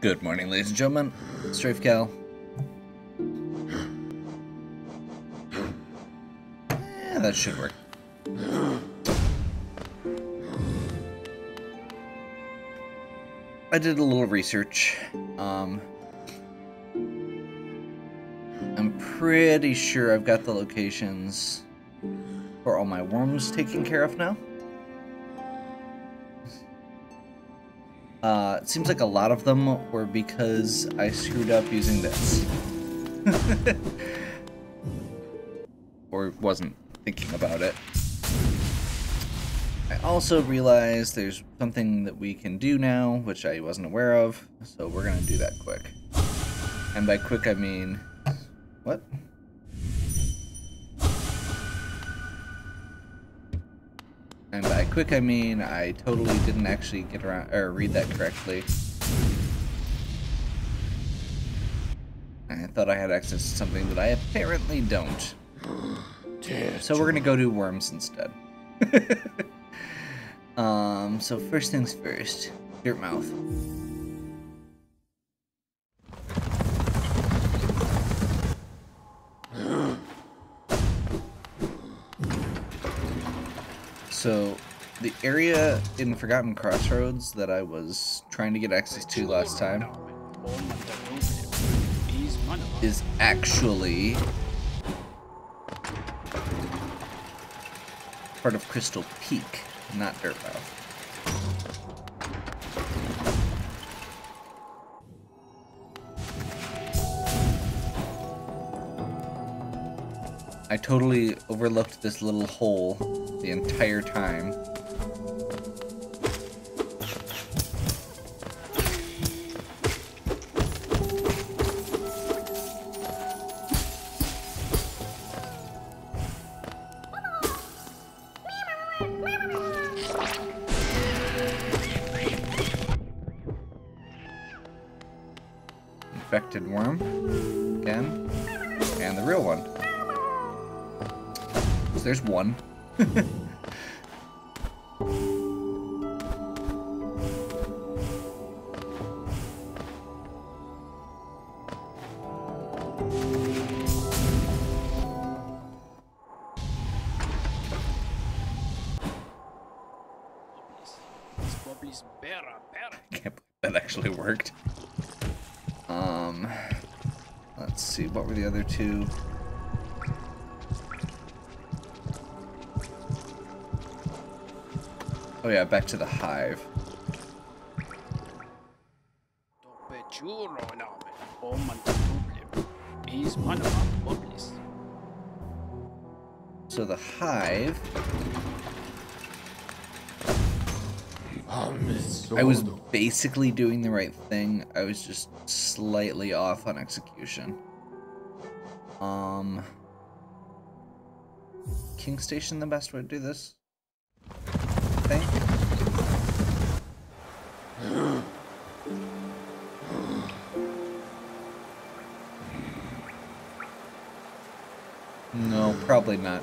Good morning, ladies and gentlemen. StrafeCal. Yeah, that should work. I did a little research. I'm pretty sure I've got the locations for all my worms taken care of now. It seems like a lot of them were because I screwed up using this. Or wasn't thinking about it. I also realized there's something that we can do now, which I wasn't aware of, so we're gonna do that quick. And by quick, I mean... What? And by quick, I mean I totally didn't actually get around or read that correctly. I thought I had access to something that I apparently don't. So we're gonna go do worms instead. So first things first, Dirtmouth. So, the area in Forgotten Crossroads that I was trying to get access to last time is actually part of Crystal Peak, not Dirtmouth. I totally overlooked this little hole the entire time. Infected worm, again, and the real one. So there's one. Can't believe that actually worked. Let's see, what were the other two? Oh yeah, back to the hive. So the hive... I was basically doing the right thing. I was just slightly off on execution. King Station the best way to do this? I think. No, probably not.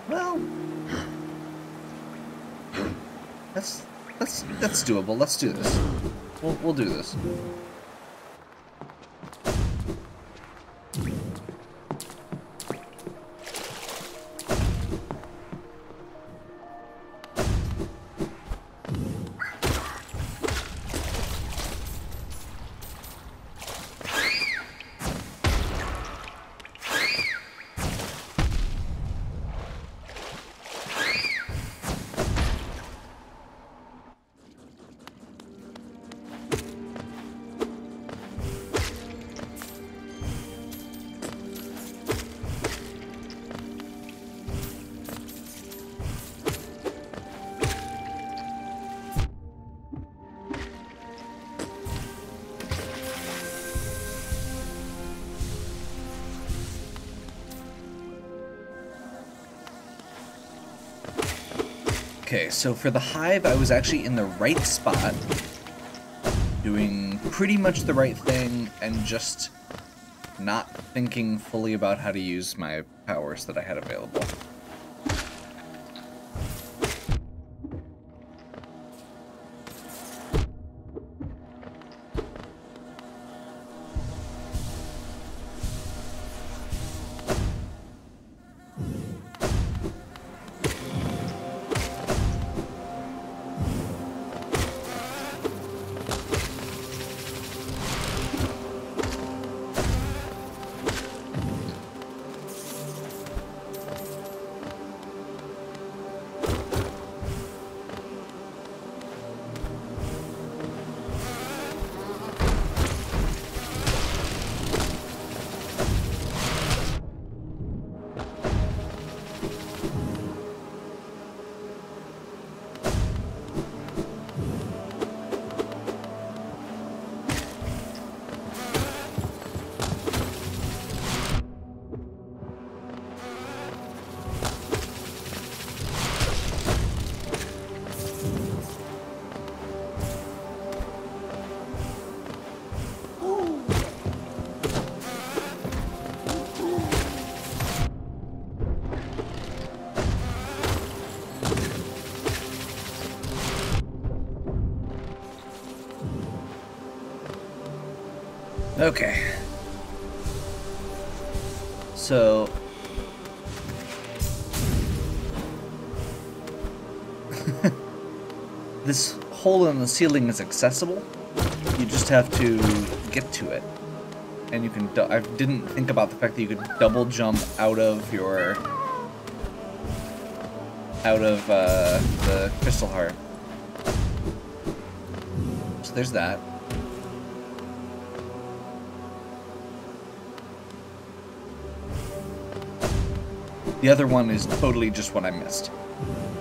Well, that's doable. Let's do this. We'll do this. Okay, so for the hive, I was actually in the right spot, doing pretty much the right thing, and just not thinking fully about how to use my powers that I had available. Okay. So this hole in the ceiling is accessible. You just have to get to it. And you can, I didn't think about the fact that you could double jump out of your, the crystal heart. So there's that. The other one is totally just what I missed.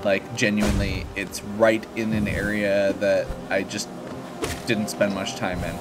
Like, genuinely, it's right in an area that I just didn't spend much time in.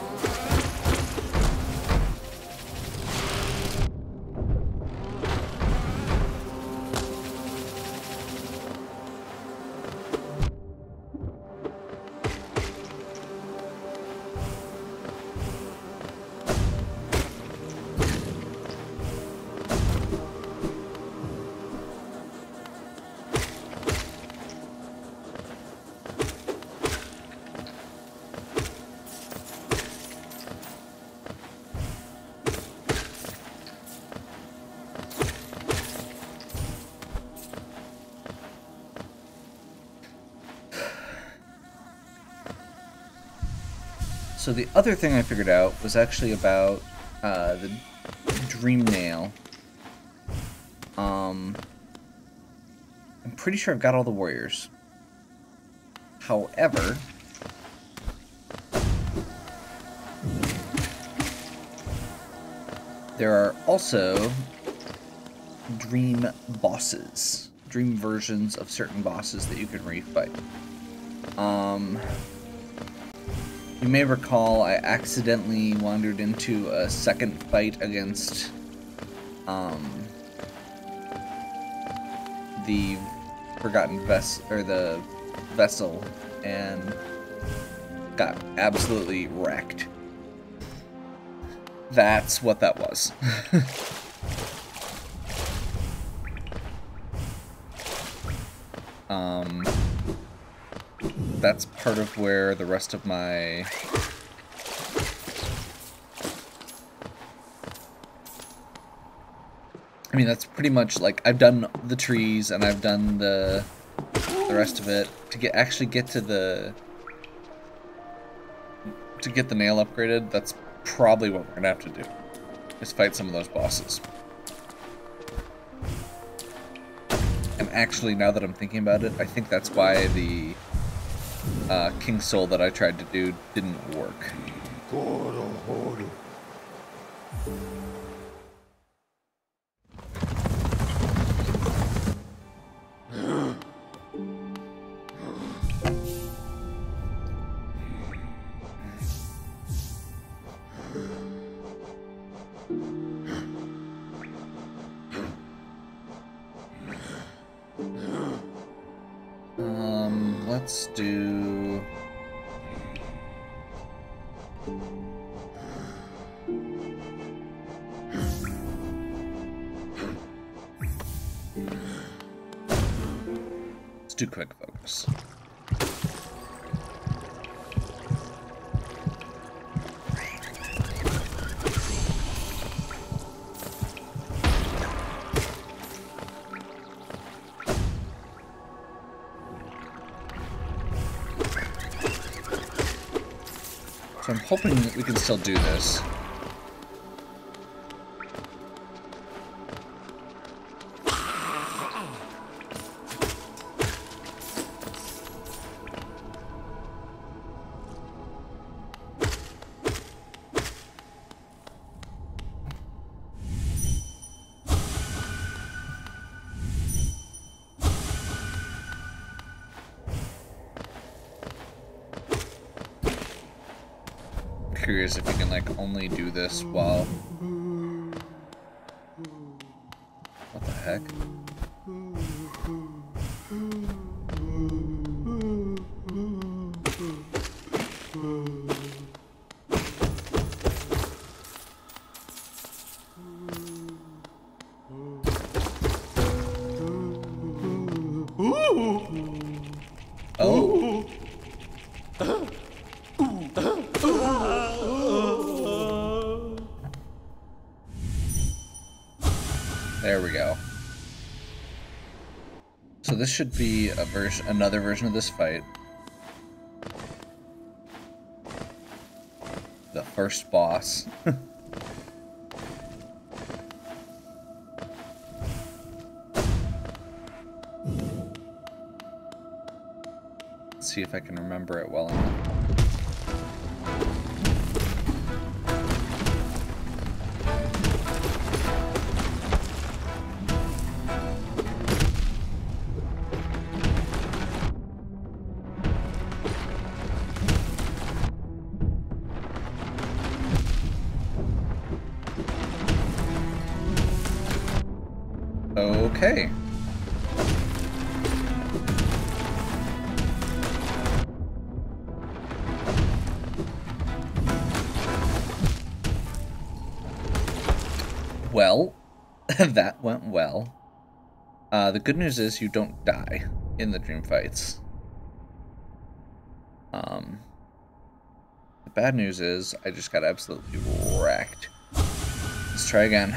So the other thing I figured out was actually about the Dream Nail. I'm pretty sure I've got all the warriors. However, there are also dream bosses, dream versions of certain bosses that you can refight. You may recall I accidentally wandered into a second fight against the Forgotten the Vessel, and got absolutely wrecked. That's what that was. That's part of where the rest of my that's pretty much, like, I've done the trees and I've done the rest of it to actually get to get the nail upgraded. That's probably what we're gonna have to do, is fight some of those bosses. And actually, now that I'm thinking about it, I think that's why the King's Soul that I tried to do didn't work. Let's do... Let's do quick focus. So I'm hoping that we can still do this. Curious if you can, like, only do this while... What the heck? Oh. So this should be a another version of this fight. The first boss. Let's see if I can remember it well enough. Okay. Well, that went well. The good news is you don't die in the dream fights. The bad news is I just got absolutely wrecked. Let's try again.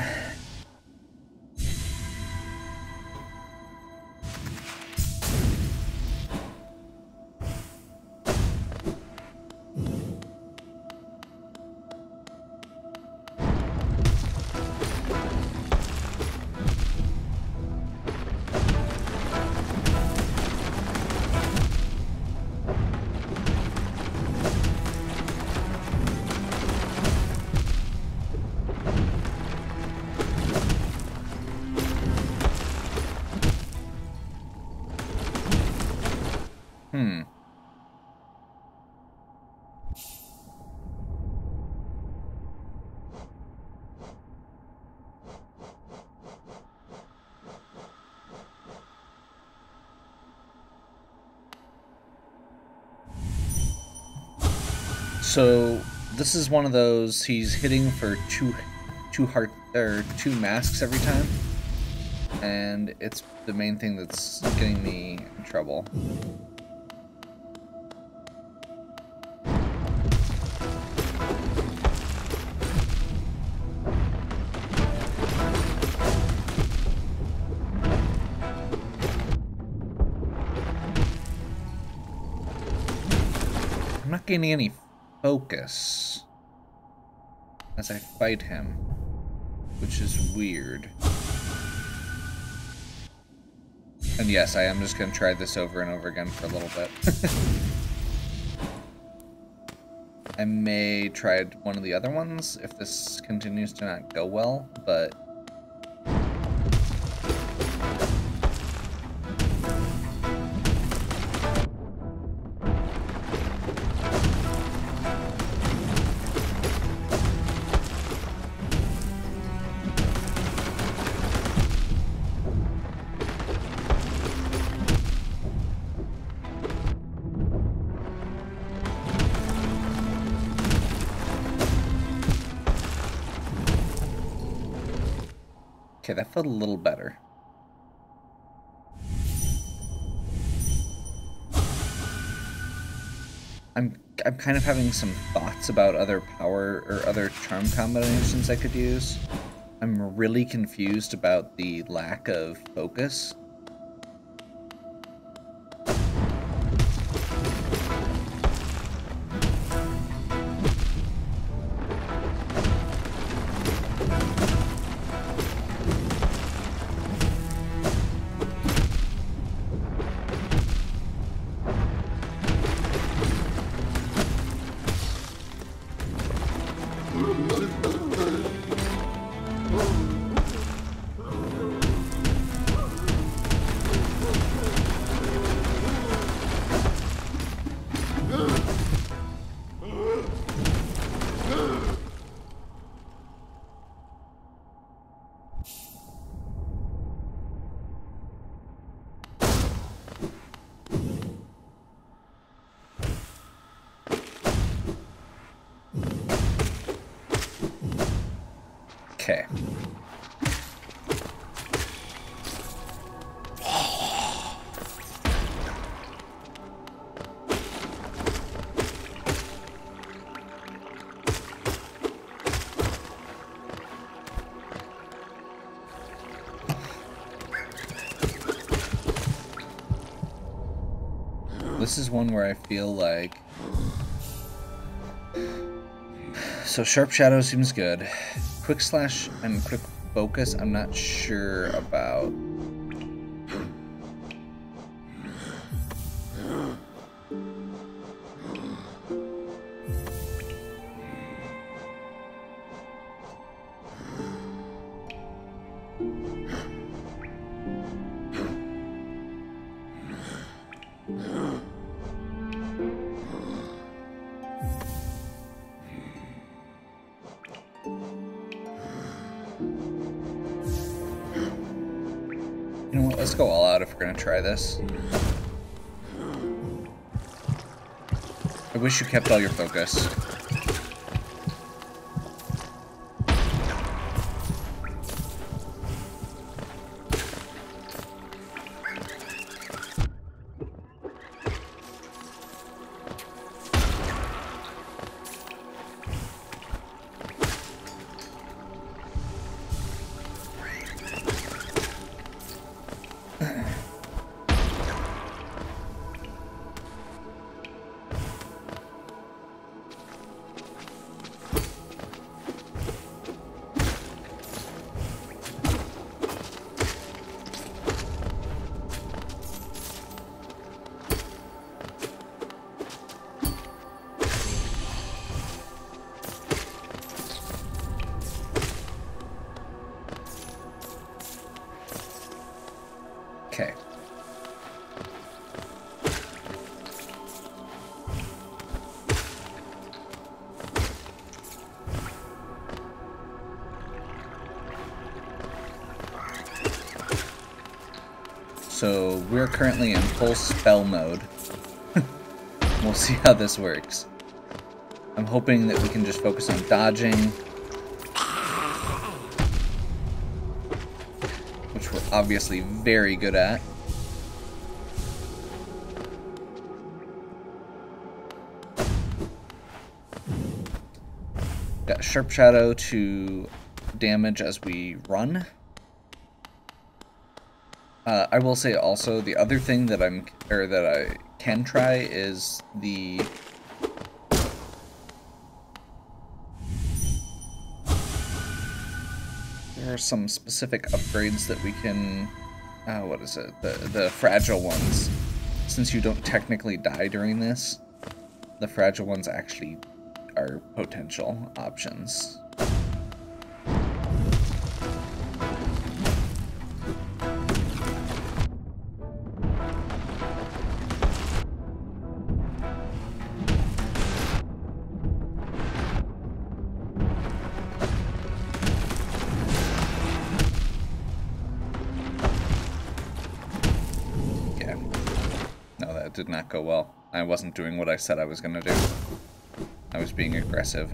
So this is one of those, he's hitting for two masks every time, and it's the main thing that's getting me in trouble. I'm not gaining any focus as I fight him, which is weird. And yes, I am just going to try this over and over again for a little bit. I may try one of the other ones if this continues to not go well, but okay, that felt a little better. I'm kind of having some thoughts about other power or other charm combinations I could use. I'm really confused about the lack of focus. Okay. this is one where I feel like... So Sharp Shadow seems good. Quick Slash and Quick Focus, I'm not sure about. You know what, let's go all out if we're gonna try this. I wish you kept all your focus. Okay. So we're currently in full spell mode. We'll see how this works. I'm hoping that we can just focus on dodging, which we're obviously very good at. Got Sharp Shadow to damage as we run. I will say also the other thing that I can try is the there are some specific upgrades that we can what is it? The fragile ones. Since you don't technically die during this, the fragile ones actually are potential options. Did not go well. I wasn't doing what I said I was gonna do. I was being aggressive.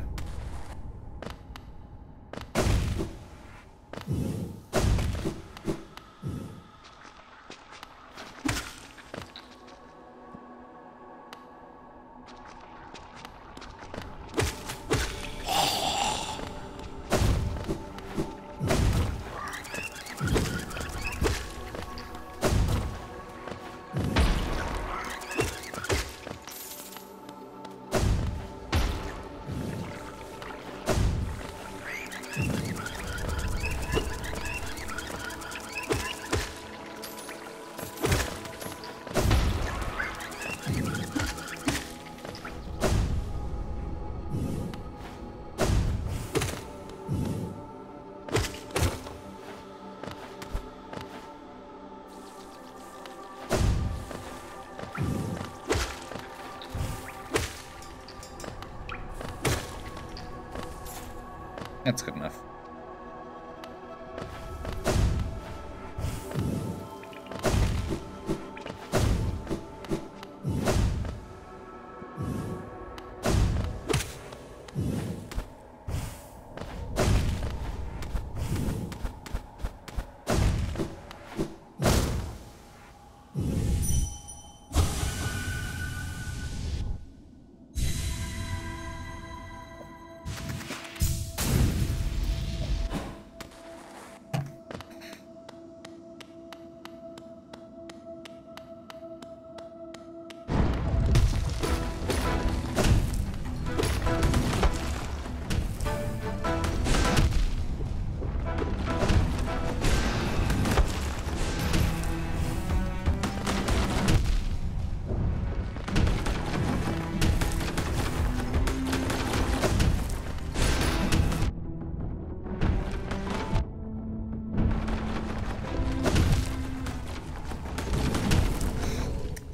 That's good enough.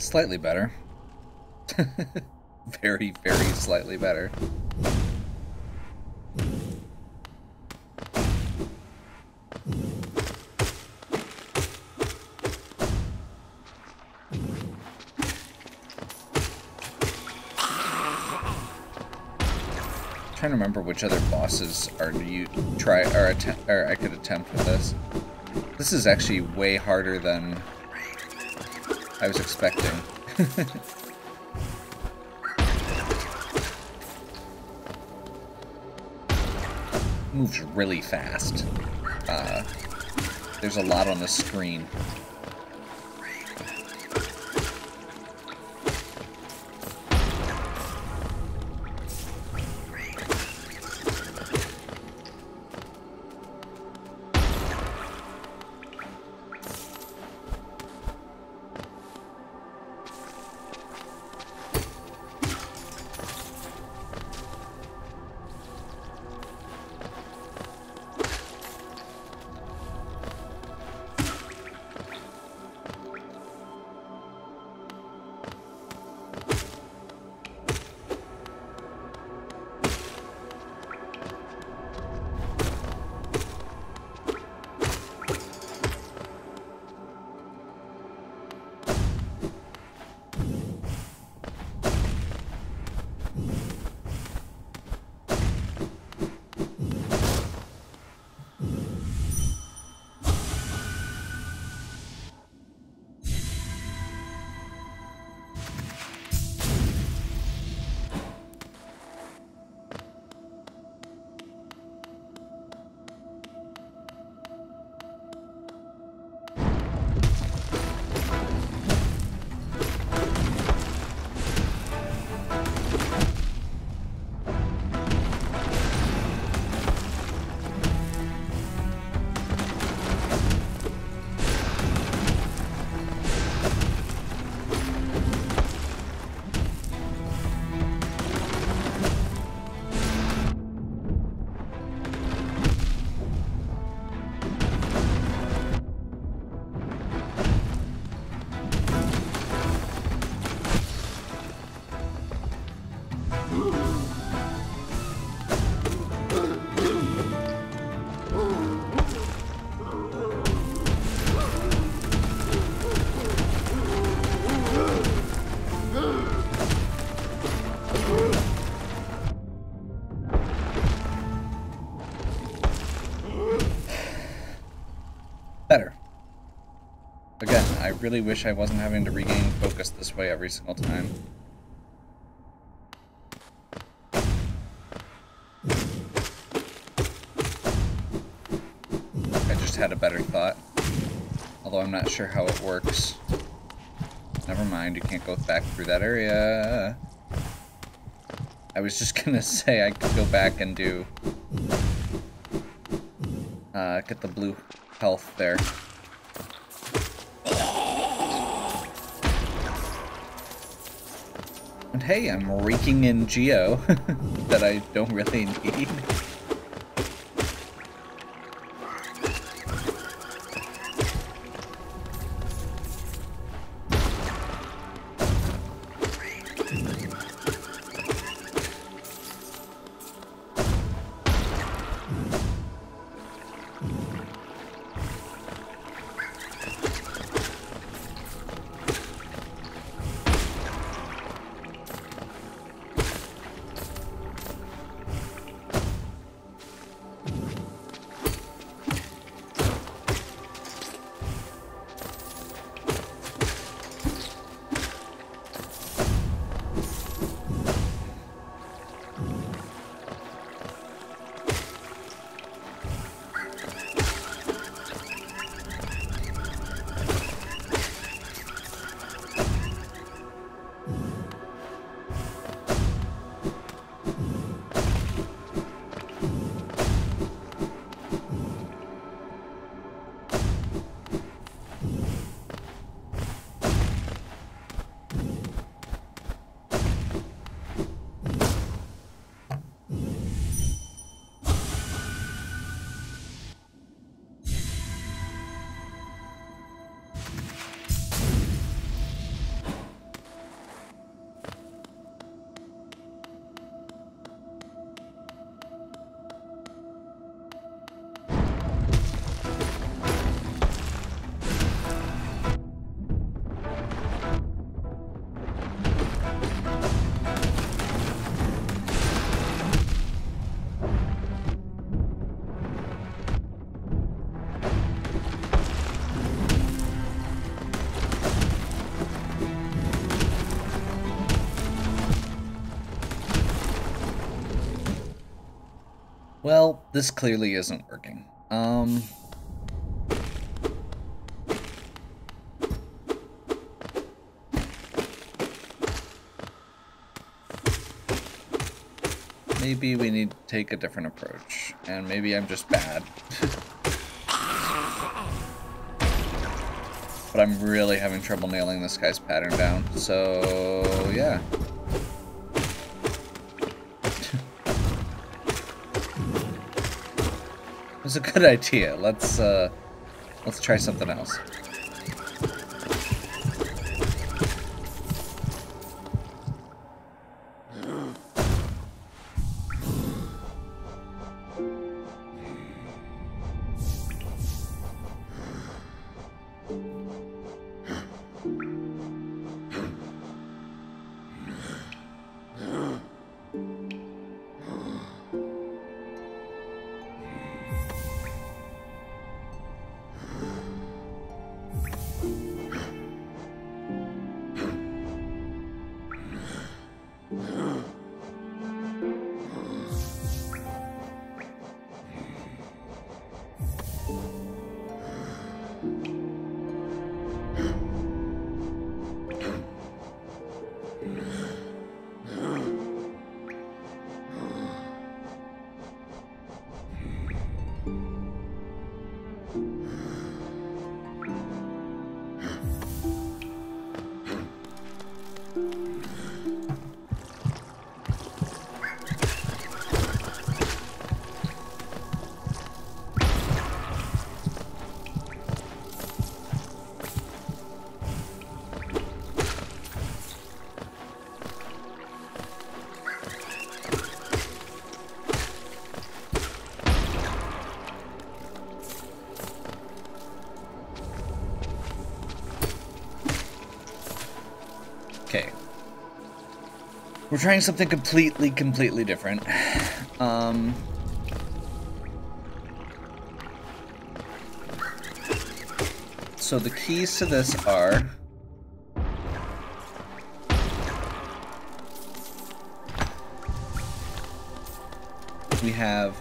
Slightly better. Very, very slightly better. Trying to remember which other bosses are you try or I could attempt with this. This is actually way harder than I was expecting. Moves really fast. There's a lot on the screen. Better. Again, I really wish I wasn't having to regain focus this way every single time. I just had a better thought. Although I'm not sure how it works. Never mind, you can't go back through that area. I was just gonna say I could go back and do... get the blue health there. And hey, I'm raking in Geo that I don't really need. Well, this clearly isn't working. Maybe we need to take a different approach, and maybe I'm just bad. But I'm really having trouble nailing this guy's pattern down, so yeah. It was a good idea. Let's try something else. Okay. We're trying something completely different. So the keys to this are... we have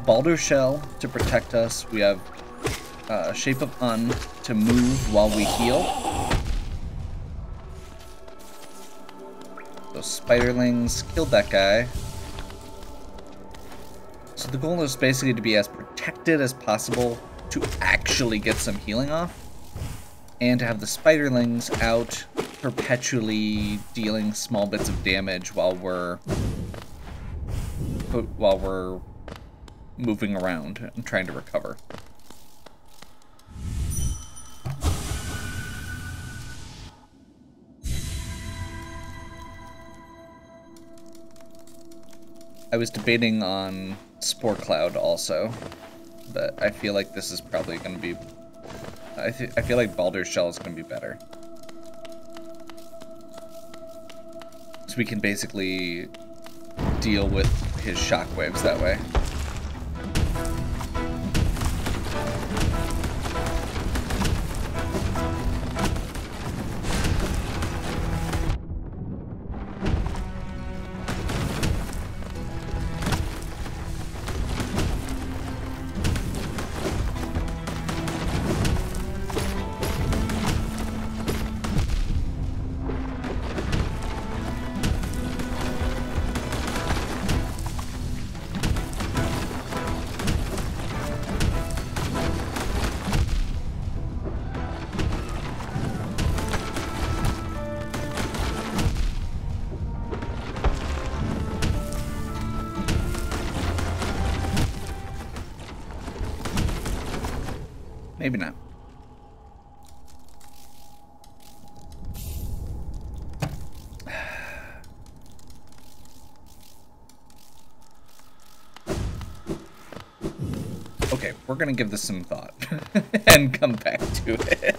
Baldur's Shell to protect us. We have Shape of Un to move while we heal. Those spiderlings killed that guy. So the goal is basically to be as protected as possible to actually get some healing off, and to have the spiderlings out perpetually dealing small bits of damage while we're moving around and trying to recover. I was debating on Spore Cloud also, but I feel like this is probably going to be... I feel like Baldur's Shell is going to be better. So we can basically deal with his shockwaves that way. Maybe not. Okay, we're gonna give this some thought and come back to it.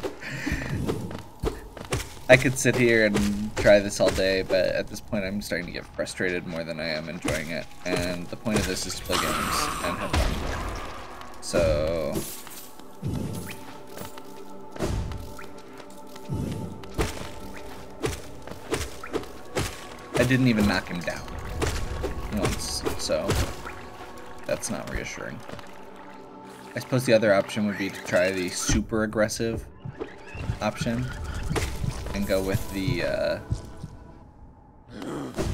I could sit here and try this all day, but at this point I'm starting to get frustrated more than I am enjoying it. And the point of this is to play games and have fun. So... I didn't even knock him down once, so... that's not reassuring. I suppose the other option would be to try the super aggressive option and go with the,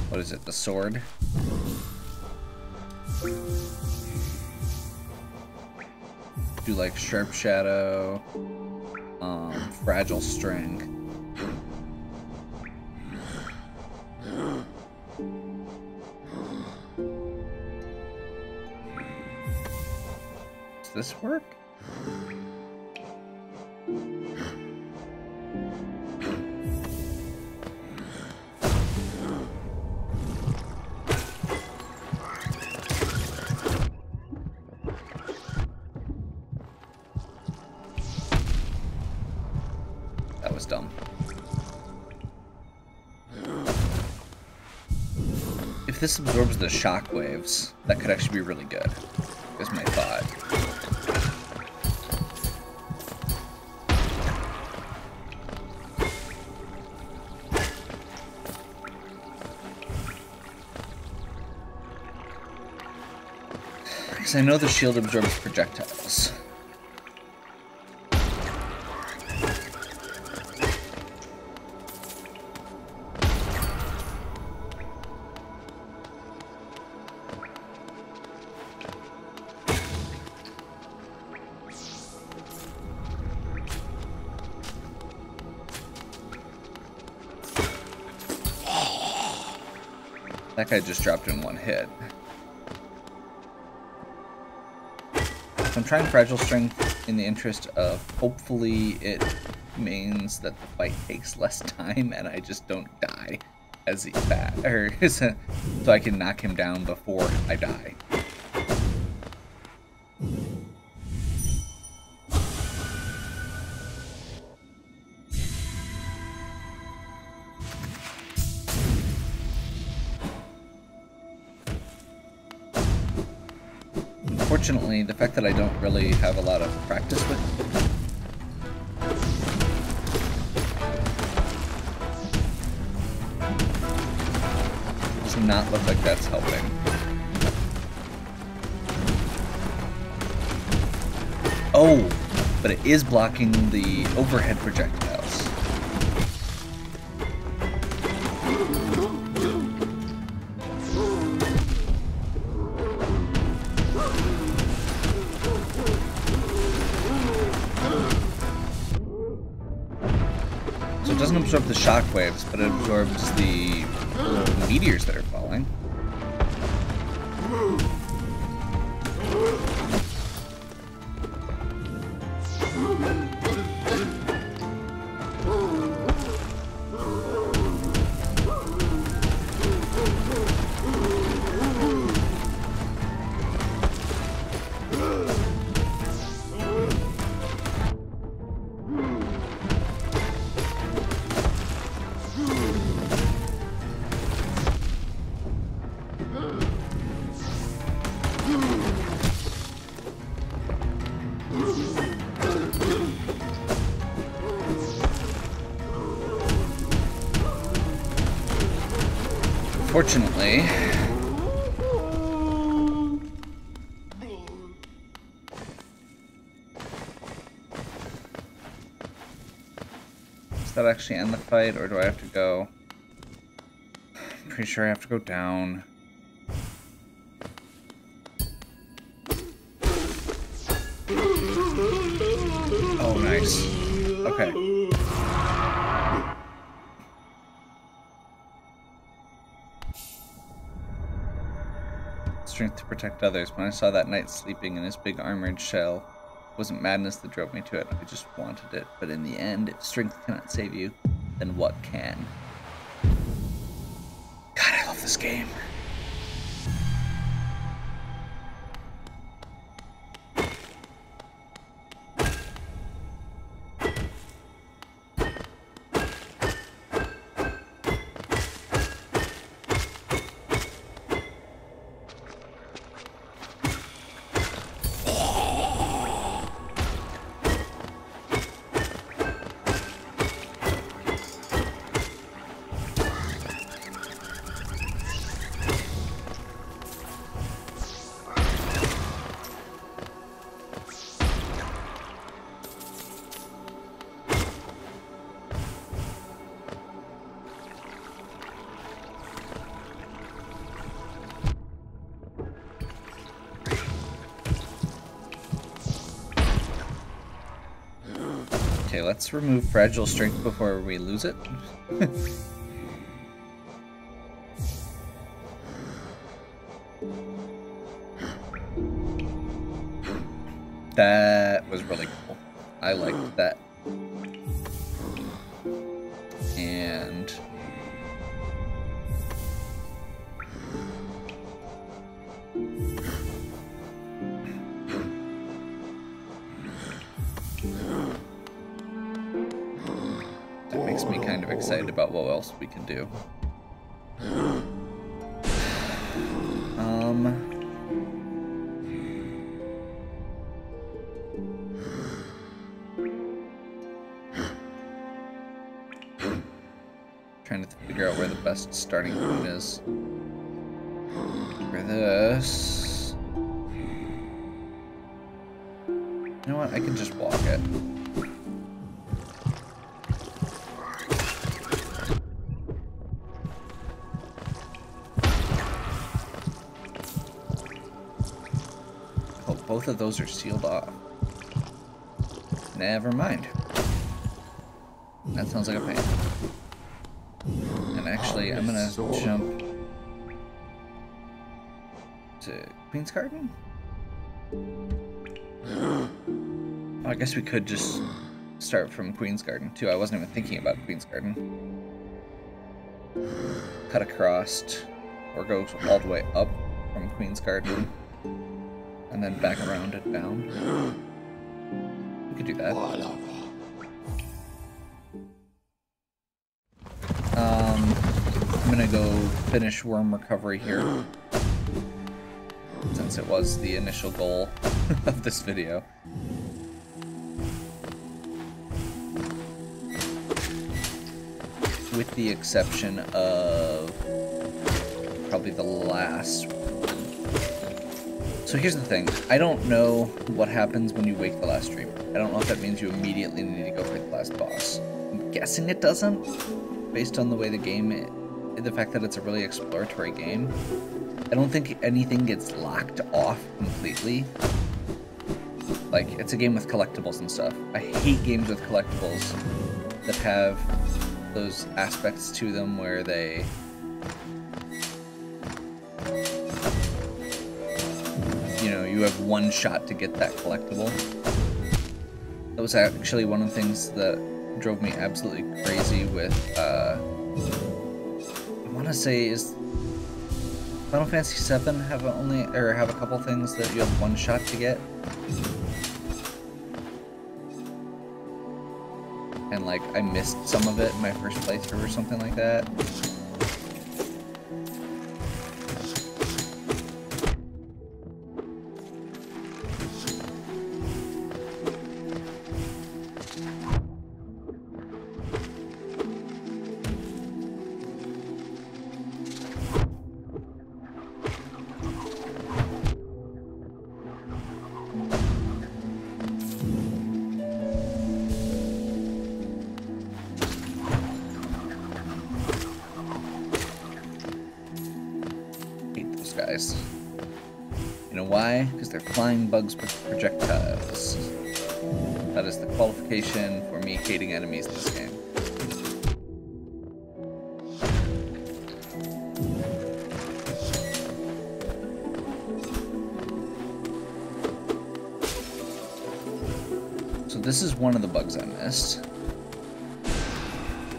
what is it, the sword? Do like Sharp Shadow, Fragile String. Does this work? That was dumb. If this absorbs the shock waves, that could actually be really good, is my thought. Because I know the shield absorbs projectiles. That guy just dropped in one hit. So I'm trying Fragile Strength in the interest of hopefully it means that the fight takes less time and I just don't die as fast, or so I can knock him down before I die. Unfortunately, the fact that I don't really have a lot of practice with does not look like that's helping. Oh, but it is blocking the overhead projectiles. It doesn't absorb the shock waves, but it absorbs the meteors that are falling. Fortunately, does that actually end the fight, or do I have to go? I'm pretty sure I have to go down. Oh, nice. Okay. Strength to protect others. When I saw that knight sleeping in his big armored shell, it wasn't madness that drove me to it. I just wanted it. But in the end, if strength cannot save you, then what can? God, I love this game. Okay, let's remove fragile strength before we lose it. That was really cool. I liked that. And that makes me kind of excited about what else we can do. Trying to figure out where the best starting point is for this. You know what? I can just walk it. Oh, both of those are sealed off. Never mind. That sounds like a pain. And actually, I'm gonna jump to Queen's Garden? Oh, I guess we could just start from Queen's Garden, too. I wasn't even thinking about Queen's Garden. Cut across, or go all the way up from Queen's Garden, and then back around and down. We could do that. I'm gonna go finish worm recovery here, since it was the initial goal of this video. With the exception of probably the last one. So here's the thing, I don't know what happens when you wake the last dreamer. I don't know if that means you immediately need to go for the last boss. I'm guessing it doesn't, based on the way the game is. The fact that it's a really exploratory game. I don't think anything gets locked off completely. Like, it's a game with collectibles and stuff. I hate games with collectibles that have those aspects to them where they... You know, you have one shot to get that collectible. That was actually one of the things that drove me absolutely crazy with, I want to say, is Final Fantasy VII have a couple things that you have one shot to get, and like I missed some of it in my first playthrough or something like that. Guys. You know why? Because they're flying bugs with projectiles. That is the qualification for me hating enemies in this game. So this is one of the bugs I missed.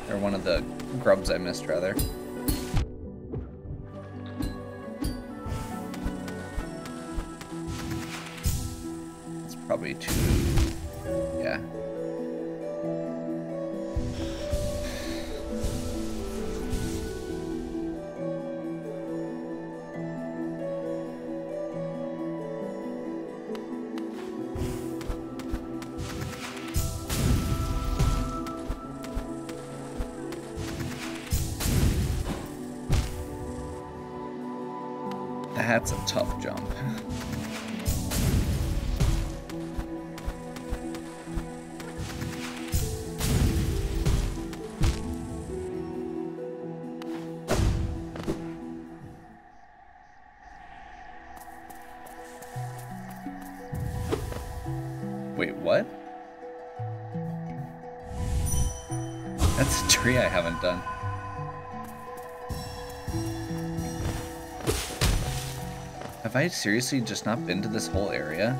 Or one of the grubs I missed, rather. Probably too, yeah. That's a tough jump. Wait, what? That's a tree I haven't done. Have I seriously just not been to this whole area?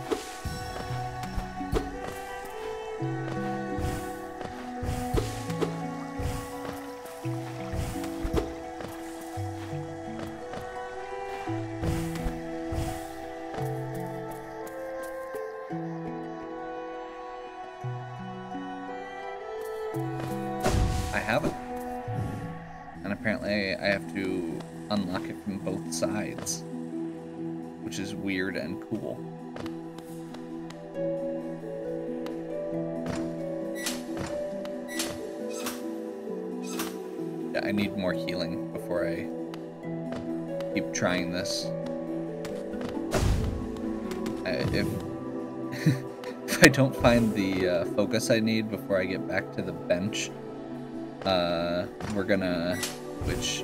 I haven't. And apparently I have to unlock it from both sides, which is weird and cool. Yeah, I need more healing before I keep trying this. If if I don't find the focus I need before I get back to the bench, we're gonna switch.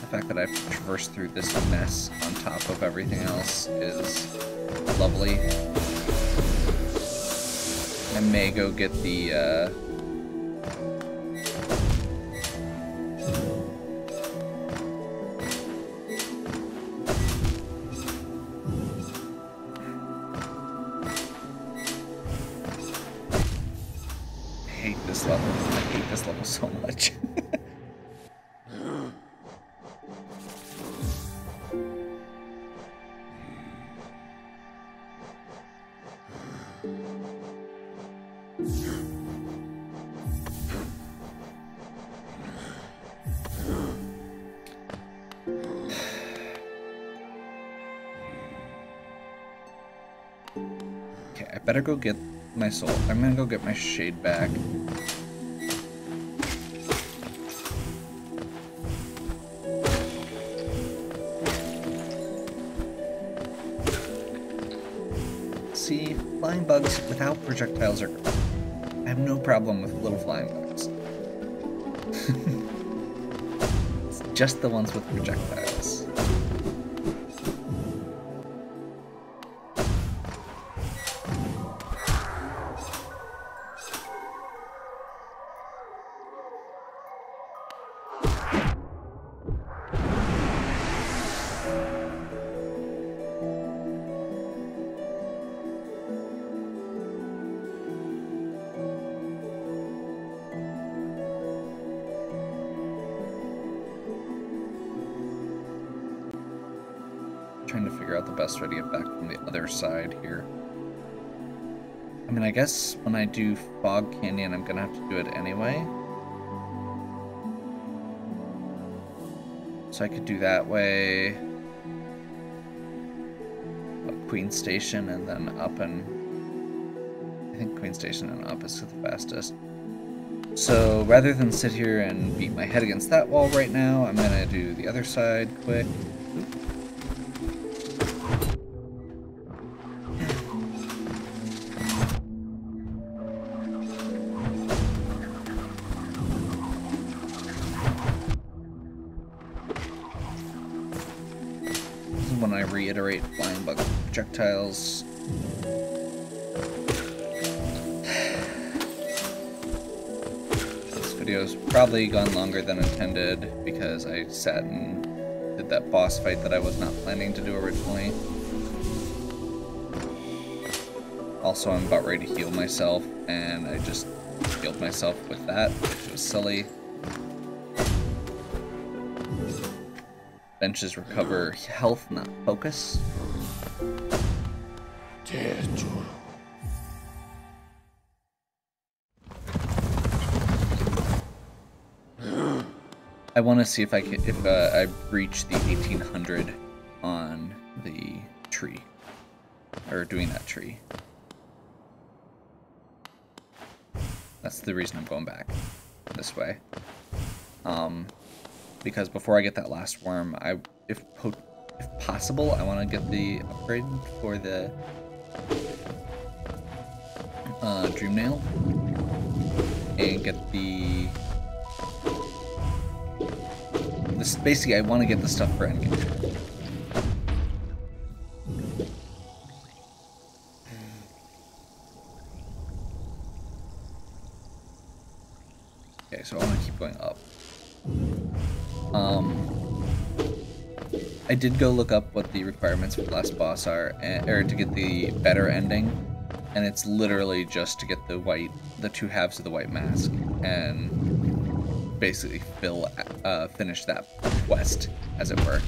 The fact that I've traversed through this mess on top of everything else is lovely. I may go get the, I hate this level. I hate this level so much. Okay, I better go get my soul. I'm gonna go get my shade back. See, flying bugs without projectiles are... I have no problem with little flying bugs. It's just the ones with projectiles. Trying to figure out the best way to get back from the other side here. I mean, I guess when I do Fog Canyon, I'm gonna have to do it anyway. So I could do that way. Queen Station and then up and... I think Queen Station and up is the fastest. So rather than sit here and beat my head against that wall right now, I'm gonna do the other side quick. When I reiterate flying bug projectiles. This video's probably gone longer than intended because I sat and did that boss fight that I was not planning to do originally. Also, I'm about ready to heal myself, and I just healed myself with that, which was silly. Benches recover health, not focus. I want to see if I can, if I reach the 1800 on the tree, or doing that tree. That's the reason I'm going back this way. Because before I get that last worm, if possible, I want to get the upgrade for the Dream Nail and get the... This basically, I want to get the stuff for endgame. I did go look up what the requirements for the last boss are, or to get the better ending, and it's literally just to get the two halves of the white mask, and basically finish that quest, as it were.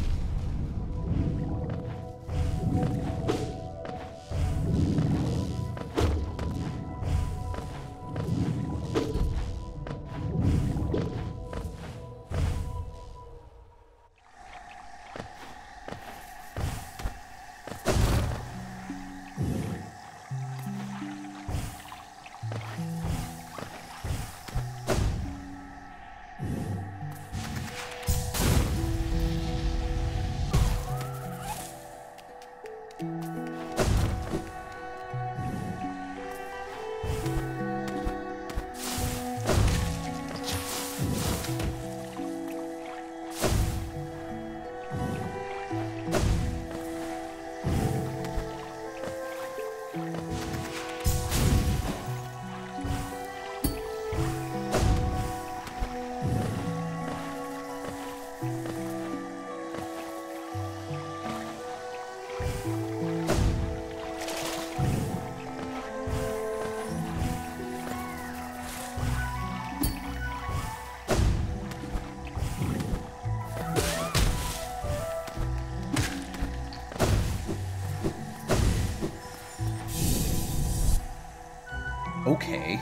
Okay.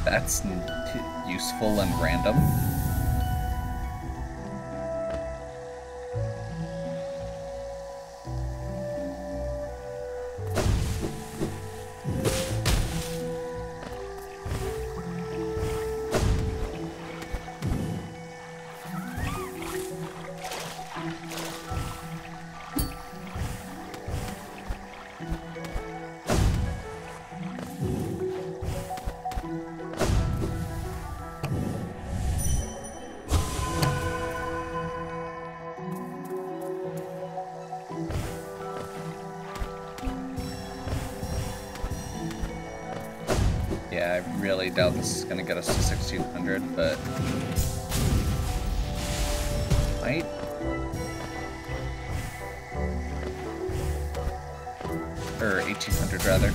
That's useful and random. Yeah, I really doubt this is going to get us to 1600, but might. Or 1800 rather.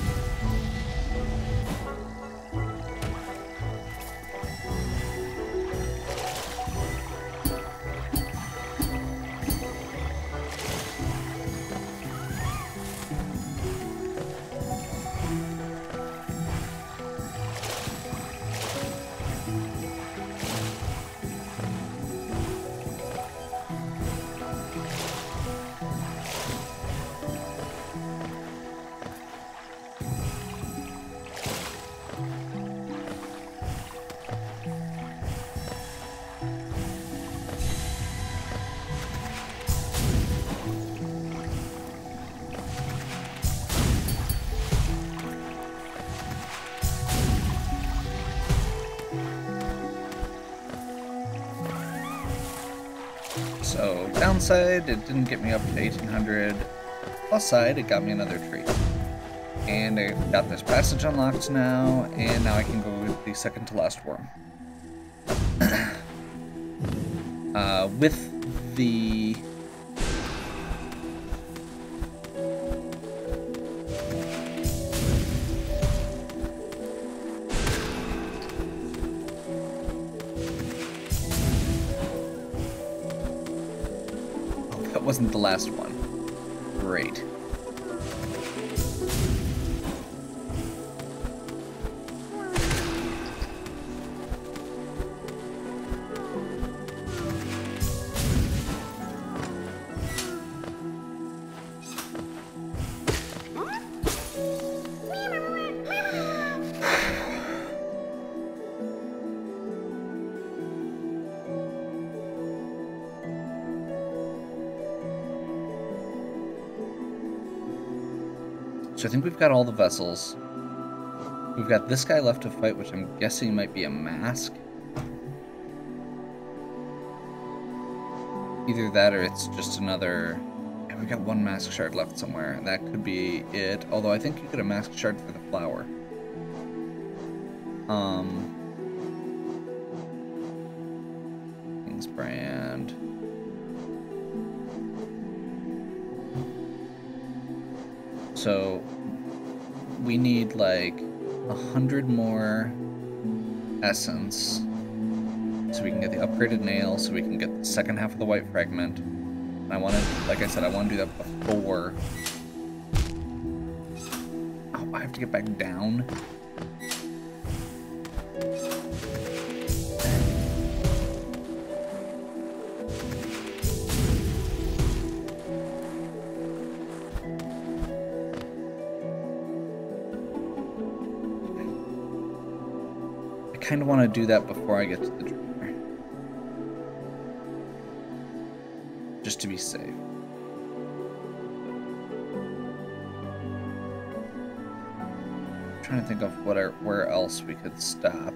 So, downside, it didn't get me up to 1800. Plus side, it got me another tree. And I've got this passage unlocked now, and now I can go with the second to last worm. With the... That wasn't the last one. Great. So I think we've got all the vessels. We've got this guy left to fight, which I'm guessing might be a mask. Either that or it's just another... Yeah, we've got one mask shard left somewhere. That could be it. Although I think you get a mask shard for the flower. King's Brand. So we need like 100 more essence so we can get the upgraded nail, so we can get the second half of the white fragment. And I want to, like I said, I want to do that before. Oh, I have to get back down. I kind of want to do that before I get to the dreamer, just to be safe. I'm trying to think of where else we could stop.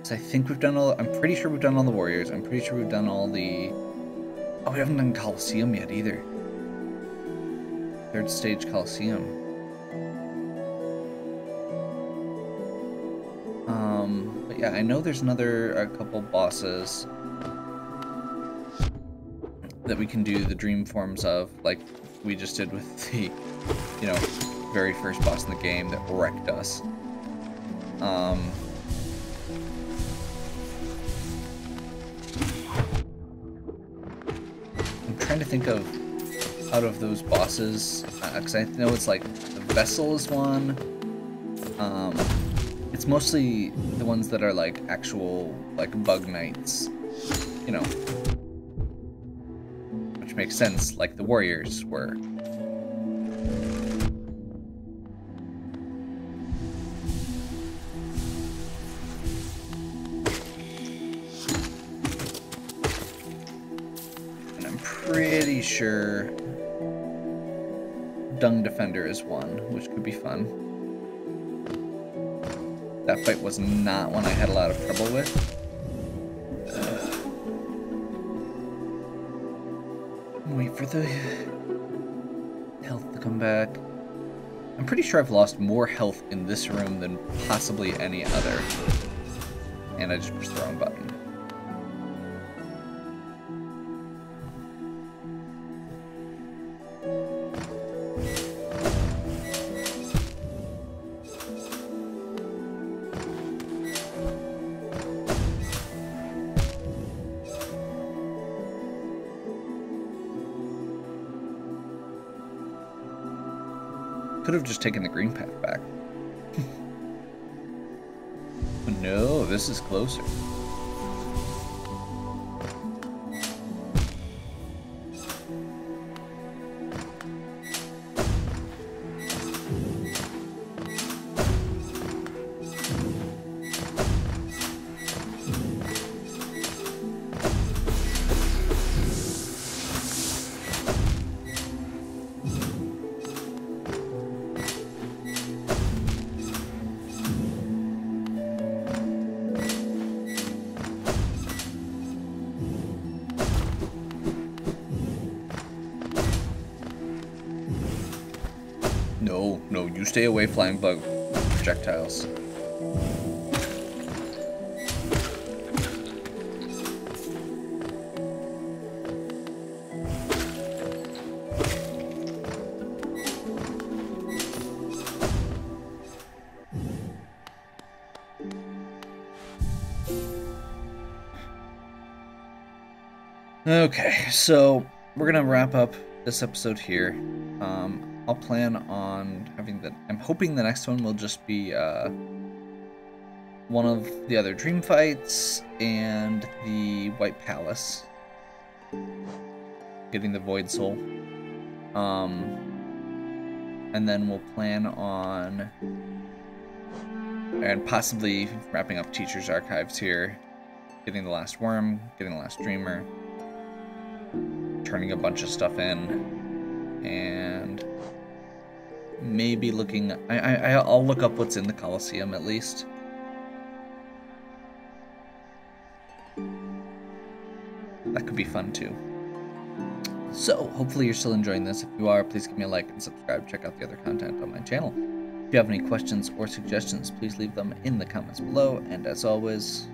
So I think we've done all. I'm pretty sure we've done all the warriors. I'm pretty sure we've done all the. Oh, we haven't done Colosseum yet either. Third stage Colosseum. But yeah, I know there's a couple bosses that we can do the dream forms of, like we just did with the, very first boss in the game that wrecked us. I'm trying to think of, out of those bosses, because I know it's like, the Vessel is one, it's mostly the ones that are like actual, like, bug knights, which makes sense, like the warriors were. And I'm pretty sure Dung Defender is one, which could be fun. That fight was not one I had a lot of trouble with. Wait for the health to come back. I'm pretty sure I've lost more health in this room than possibly any other. And I just pushed the wrong button. Could have just taken the green path back. No, this is closer. No, you stay away, flying bug projectiles. Okay, so we're gonna wrap up this episode here. I'll plan on having I'm hoping the next one will just be one of the other dream fights and the White Palace, getting the Void Soul. And then we'll plan on, and possibly wrapping up Teacher's Archives here, getting the last worm, getting the last dreamer, turning a bunch of stuff in, and maybe looking. I'll look up what's in the Colosseum at least. That could be fun too. So hopefully you're still enjoying this. If you are, please give me a like and subscribe. Check out the other content on my channel. If you have any questions or suggestions, please leave them in the comments below. And as always,